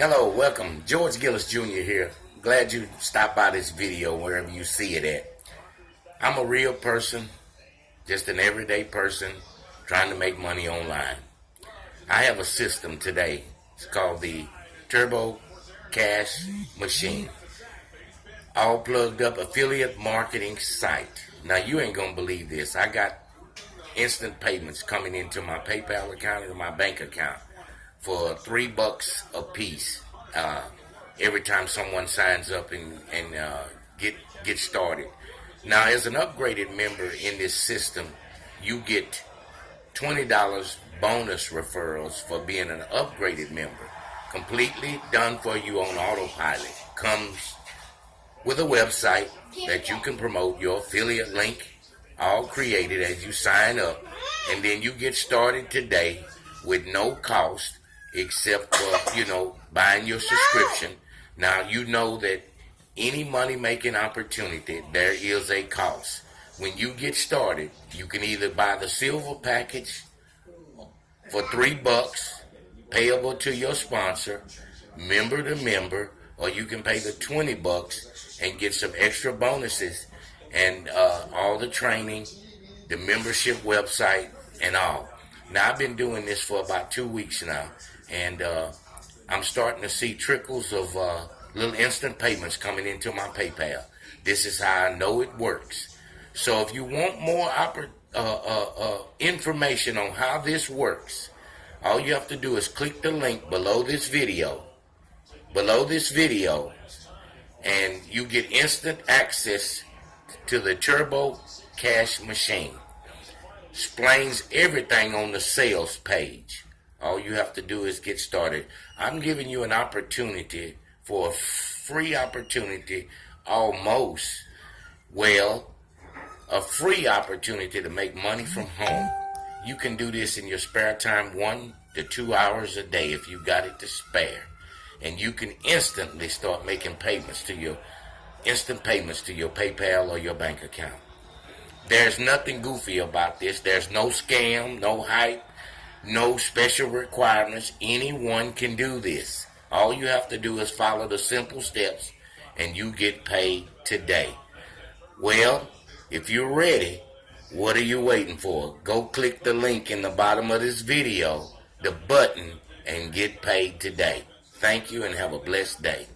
Hello, welcome. George Gillis Jr. here. Glad you stopped by this video wherever you see it at. I'm a real person, just an everyday person trying to make money online. I have a system today. It's called the Turbo Cash Machine. All plugged up affiliate marketing site. Now you ain't gonna believe this. I got instant payments coming into my PayPal account and my bank account for $3 a piece every time someone signs up and get started. Now, as an upgraded member in this system, you get $20 bonus referrals for being an upgraded member. Completely done for you on autopilot. Comes with a website that you can promote your affiliate link, all created as you sign up, and then you get started today with no cost except for, buying your subscription. Now, you know that any money-making opportunity, there is a cost. When you get started, you can either buy the silver package for $3, payable to your sponsor, member to member, or you can pay the $20 and get some extra bonuses and all the training, the membership website, and all. Now, I've been doing this for about 2 weeks now, and I'm starting to see trickles of little instant payments coming into my PayPal. This is how I know it works. So if you want more information on how this works, all you have to do is click the link below this video, and you get instant access to the Turbo Cash Machine. Explains everything on the sales page. All you have to do is get started. I'm giving you an opportunity for a free opportunity, almost, a free opportunity to make money from home. You can do this in your spare time, 1 to 2 hours a day if you got it to spare. And you can instantly start making instant payments to your PayPal or your bank account. There's nothing goofy about this. There's no scam, no hype, no special requirements. Anyone can do this. All you have to do is follow the simple steps and you get paid today. Well, if you're ready, what are you waiting for? Go click the link in the bottom of this video, the button, and get paid today. Thank you and have a blessed day.